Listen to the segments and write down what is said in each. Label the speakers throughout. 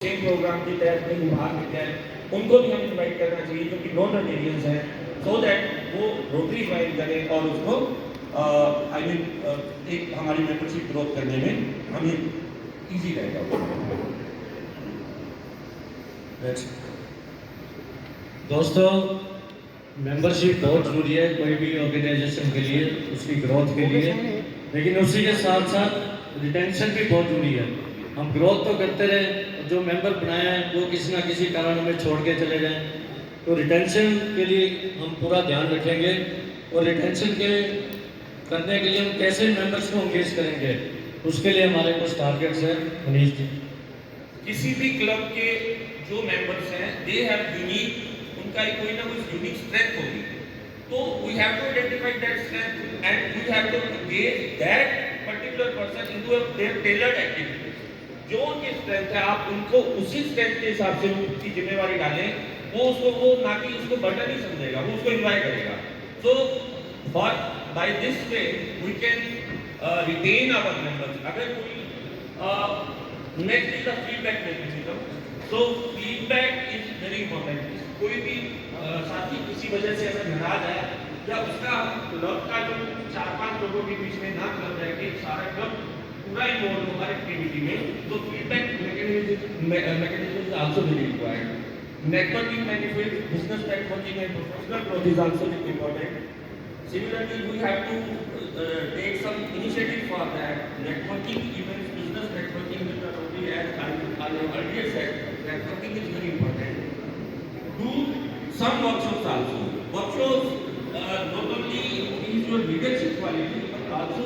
Speaker 1: Same programme के तहत कहीं बाहर निकले हैं उनको भी हम इनवाइट करना चाहिए जो कि नॉन रोटेरियंस हैं, सो दैट वो रोटरी ज्वाइन करें और उसको एक हमारी मेंबरशिप ग्रोथ करने में हमें इजी रहेगा।
Speaker 2: दोस्तों, मेंबरशिप बहुत ज़रूरी है कोई भी ऑर्गेनाइजेशन के लिए, उसकी ग्रोथ के लिए, लेकिन उसी के साथ साथ रिटेंशन भी बहुत ज़रूरी है। हम ग्रोथ तो करते रहे, जो मेंबर बनाए हैं वो किसी ना किसी कारण हमें छोड़ के चले जाएं, तो रिटेंशन के लिए हम पूरा ध्यान रखेंगे। और रिटेंशन के करने के लिए हम कैसे मेंबर्स को एंगेज करेंगे, उसके लिए हमारे कुछ टारगेट्स हैं। मनीष जी,
Speaker 1: किसी भी क्लब के जो मेंबर्स हैं दे हैव यूनिक, उनका कोई ना कोई यूनिक स्ट्रेंथ होगी, तो we have to identify that strength and we have to engage that particular person into a their tailored activity. जो उनकी स्ट्रेंथ है आप उनको उसी स्ट्रेंथ के हिसाब से उसकी जिम्मेवारी डालें, वो ना कि उसको बर्डन ही समझेगा, वो उसको एंजॉय करेगा। So for by this way we can retain our members. अगर कोई next is the feedback mechanism. So feedback is very important. कोई भी साथी किसी वजह से अगर नाराज है या उसका क्लब का जो 4-5 लोगों के बीच में ना क्लब रह के सारा क्लब पूरा इन्वॉल्व हो हर एक्टिविटी में, तो feedback mechanism is also very required. Networking benefits, business networking and professional growth is also important. Similarly, we have to take some initiative for that. Networking events, business networking with the Rotary, as I have earlier said, networking is very important. Do some workshops also. Workshops not only increase your leadership quality, but also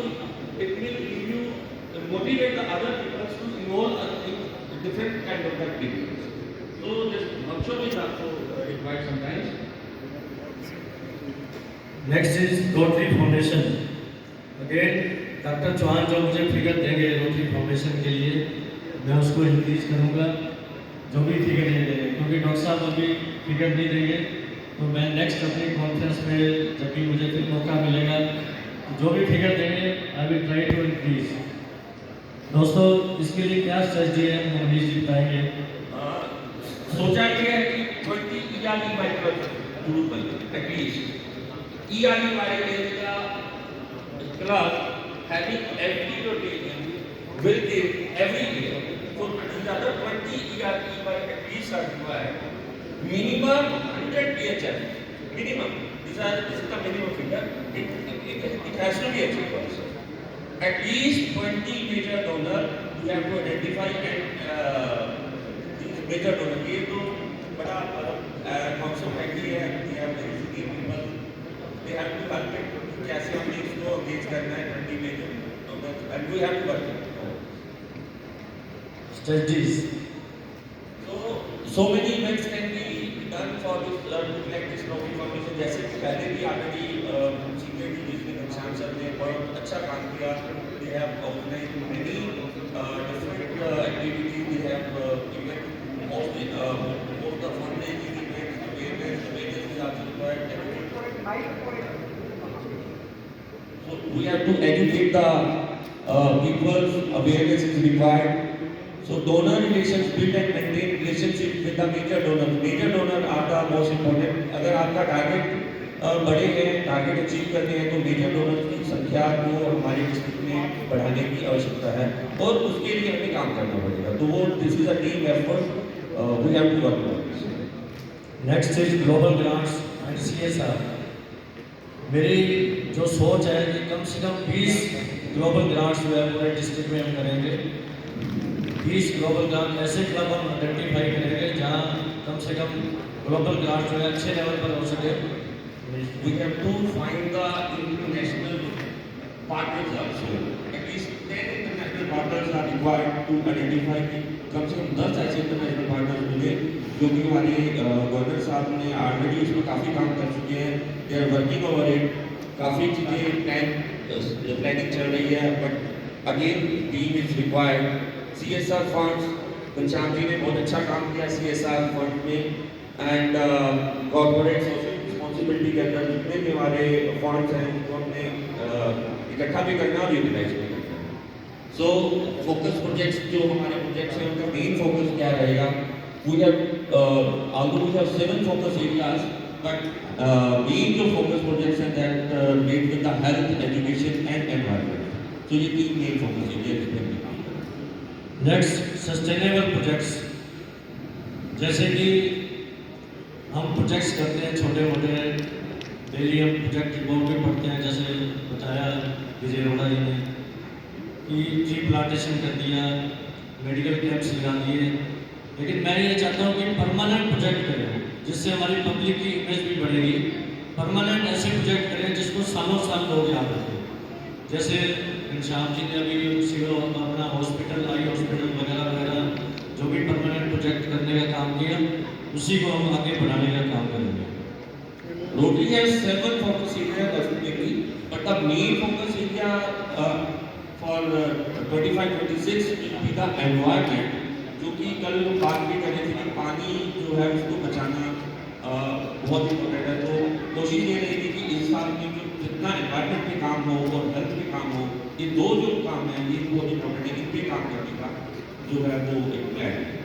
Speaker 1: it will give you motivate the other people to involve in different kind of activities. So this workshop is also required sometimes.
Speaker 2: Next is Rotary Foundation. Again doctor Chauhan जो मुझे figure देंगे rotary foundation के लिए, मैं उसको increase करूँगा जो भी फिगर देंगे, क्योंकि डॉक्टर साहब अभी फिगर नहीं देंगे, तो मैं नेक्स्ट अपनी कॉन्फ्रेंस में जब भी मुझे फिर मौका मिलेगा जो भी फिगर देंगे I will try to increase. दोस्तों, इसके लिए क्या स्ट्रेटजी है मनीष जी बताएंगे।
Speaker 1: सोचा ये है कि 20 ERE माइक्रो ग्रुप बने एटलीस्ट। ERE वाले का club having every rotation will give every year. So these are the 20 ERE by at least are required. Minimum 100 PHF. Minimum. This is the minimum figure. It has to be achieved also. At least 20 major donor we have to identify and these major donor ये तो बड़ा concept है। We have very few people, they have to calculate कैसे हमने इसको engage करना है 20 major donors and we have to work
Speaker 2: strategies.
Speaker 1: So many events can be done for this like this Rotary Foundation। जैसे कि पहले भी ऑलरेडी सीनियर जिसने घनश्याम सर ने बहुत अच्छा काम किया। They have organized many different activities. They have even most the fundraising events, awareness is also required. So we have to educate the people. Awareness is required. So donor relations, build and maintain relationship with the major donors. Major donor are the most important. अगर आपका target बड़े हैं, target achieve करने हैं, तो major donors की संख्या को हमारे डिस्ट्रिक्ट में बढ़ाने की आवश्यकता है और उसके लिए हमें काम करना पड़ेगा। तो वो this is a team effort, we have to work on this.
Speaker 2: Next is global grants and CSR। मेरी जो सोच है कि कम से कम 20 ग्लोबल ग्रांट्स जो है पूरे डिस्ट्रिक्ट में हम करेंगे। 20 ग्लोबल ग्रांट ऐसे क्लब हम आइडेंटिफाई करेंगे जहाँ कम से कम ग्लोबल ग्रांट जो है अच्छे लेवल पर हो सके।
Speaker 1: We have to find the international partners also. At least 10 international partners are required to identify कि कम से कम 10 ऐसे इंटरनेशनल पार्टनर्स मिले जो कि हमारे गवर्नर साहब ने ऑलरेडी उसमें काफ़ी काम कर चुके हैं। They are working over it. काफ़ी चीज़ें प्लानिंग चल रही है, but again team is required. CSR funds, Ghanshyam ji ने बहुत अच्छा काम किया CSR फंड में एंड कॉर्पोरेट सोशल रिस्पॉन्सिबिलिटी के अंदर जितने भी हमारे फंड्स हैं उनको हमने इकट्ठा भी करना और यूटिलाइज भी करना। सो फोकस प्रोजेक्ट्स जो हमारे प्रोजेक्ट्स हैं उनका मेन फोकस क्या रहेगा? We have although we have 7 focus areas, but main जो focus projects हैं that relate with the health, education and environment. So ये 3 main focus areas पे हम काम कर रहे हैं।
Speaker 2: नेक्स्ट सस्टेनेबल प्रोजेक्ट्स, जैसे कि हम प्रोजेक्ट्स करते हैं छोटे मोटे, डेली हम प्रोजेक्ट रिपोर्ट में पढ़ते हैं, जैसे बताया विजय रोड़ा जी ने कि ट्री प्लांटेशन कर दिया, मेडिकल कैंप्स लगा दिए। लेकिन मैं ये चाहता हूँ कि परमानेंट प्रोजेक्ट करें, जिससे हमारी पब्लिक की इमेज भी बढ़ेगी। परमानेंट ऐसे प्रोजेक्ट करें जिसको सालों साल लोग याद रखें। जैसे घनश्याम जी ने अभी सिविल अपना हॉस्पिटल, आई हॉस्पिटल वगैरह वगैरह जो भी परमानेंट प्रोजेक्ट करने का काम किया, उसी को हम आगे बढ़ाने का काम करेंगे।
Speaker 1: Rotary has 7 focus areas definitely, but the main focus area for 25-26 will be the environment, जो कि कल बात भी कर रहे थे कि पानी जो है उसको बचाना बहुत इम्पोर्टेंट है। तो कोशिश ये रहेगी कि इस साल में जो जितना एनवायरनमेंट पे काम हो और हेल्थ पे काम हो, ये 2 जो काम है ये बहुत इम्पोर्टेंट है। इन पे काम करने का जो है वो एक प्लान है।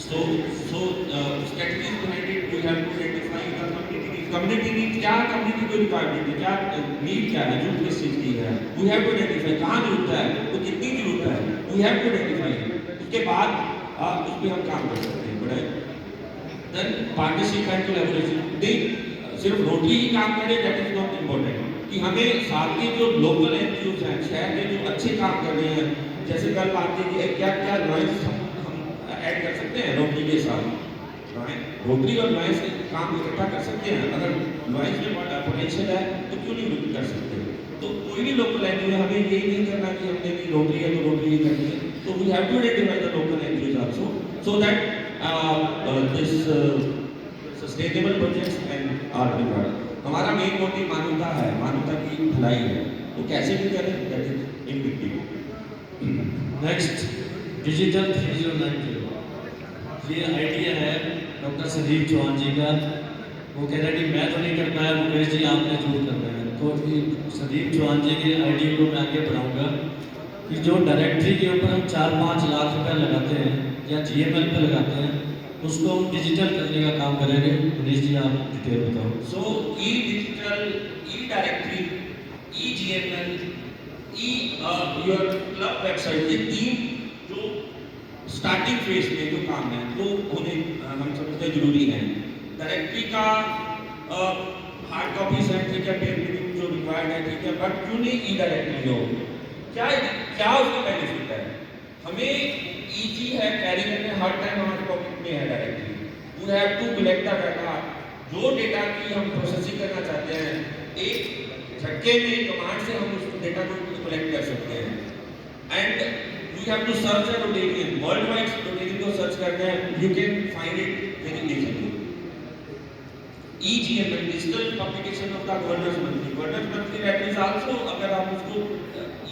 Speaker 1: So strategies behind it, we have to identify the community needs. Community needs क्या, community को requirement है क्या, need क्या है, जो किस चीज की है, we have to identify कहाँ जरूरत है, तो कितनी जरूरत है, we have to identify। उसके बाद उस पे हम काम कर सकते हैं। बड़े then partnership and collaboration, नहीं सिर्फ रोटरी ही काम करे that is not important, कि हमें साथ के जो लोकल NGOs हैं, शहर के जो अच्छे काम कर रहे हैं, जैसे कल बात की कि क्या क्या नॉइज हम ऐड कर सकते हैं रोटरी के साथ। रोटरी और नॉइज के काम इकट्ठा कर सकते हैं। अगर नॉइज में पोटेंशियल है तो क्यों नहीं कर सकते? तो कोई भी लोकल एनजीओ, हमें ये नहीं करना कि हमने भी रोटरी है तो रोटरी ही करनी है। तो we have to identify the local NGOs also so that this sustainable projects and are required. हमारा मेन मोटिव मानवता है, मानवता की भलाई है, तो कैसे भी करें दैट इज इनविक्टिव।
Speaker 2: नेक्स्ट डिजिटल 3090, ये आइडिया है डॉक्टर संदीप चौहान जी का। वो कह रहे हैं कि मैं तो नहीं कर पाया, मुकेश जी आपने जरूर करना है। तो संदीप चौहान जी के आइडिया को मैं आगे बढ़ाऊंगा कि जो डायरेक्टरी के ऊपर हम 4-5 लाख रुपए लगाते हैं या GML पे लगाते हैं, उसको हम डिजिटल करने का काम करेंगे। मनीष जी आप डिटेल बताओ।
Speaker 1: So E digital, E directory, E GML, E your club website, ये 3 जो स्टार्टिंग फेज में जो काम है वो होने हम समझते हैं जरूरी है। डायरेक्टरी का हार्ड कॉपीज है, ठीक है, पेयर रीडिंग जो रिक्वायर्ड है, ठीक है, बट क्यों नहीं ई डायरेक्टरी हो? क्या क्या उसका बेनिफिट है? हमें इजी है कैरी करने, हर टाइम हमारे पॉकेट में है directory. We have to collect the data, जो डेटा की हम प्रोसेसिंग करना चाहते हैं, एक झटके में कमांड से हम उस डेटा को कलेक्ट कर सकते हैं। And you have to search a Rotarian, worldwide Rotarian को सर्च करना है, you can find it very easily। EGML, digital publication of the Governors Monthly, Governors Monthly that is also, अगर आप उसको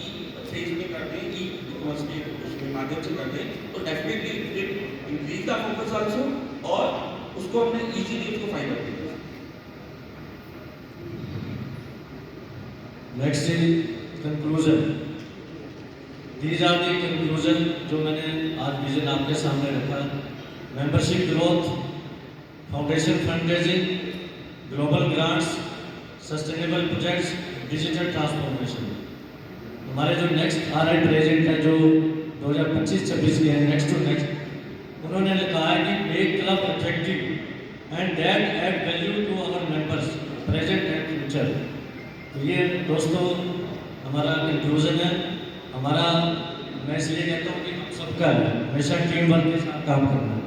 Speaker 1: ई फेज में कर दें, ई कॉमर्स के उसके माध्यम से कर दें, तो definitely it will increase the focus also, और उसको हमने इजीली उसको फाइंड आउट किया।
Speaker 2: Next is conclusion. These are the conclusion जो मैंने आज विजन आपके सामने रखा। Membership growth, foundation fund raising, global grants, sustainable projects, digital transformation. हमारे जो नेक्स्ट RI प्रेजेंट है जो 2025-26 के हैं, नेक्स्ट टू नेक्स्ट, उन्होंने लिखा है कि make club attractive and that add value to our members present and future. तो ये दोस्तों हमारा कंक्लूजन है। हमारा, मैं इसलिए कहता हूँ कि हम सबका है हमेशा टीम वर्क के साथ काम करना है।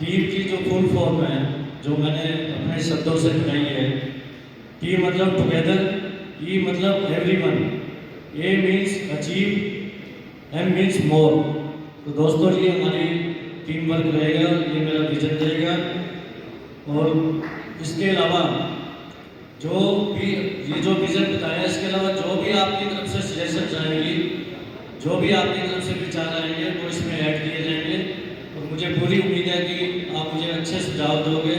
Speaker 2: टीम की जो फुल फॉर्म है, जो मैंने अपने शब्दों से बनाई है, टी मतलब टुगेदर, ई मतलब everyone, A means achieve, M means more. तो दोस्तों ये हमारी टीम वर्क रहेगा, ये मेरा विजन रहेगा। और इसके अलावा जो भी ये जो विजन बताया, इसके अलावा जो भी आपकी तरफ से सजेशन आएंगी जो भी आपकी तरफ से विचार आएंगे वो इसमें ऐड किए जाएंगे और मुझे पूरी उम्मीद है कि आप मुझे अच्छे सुझाव दोगे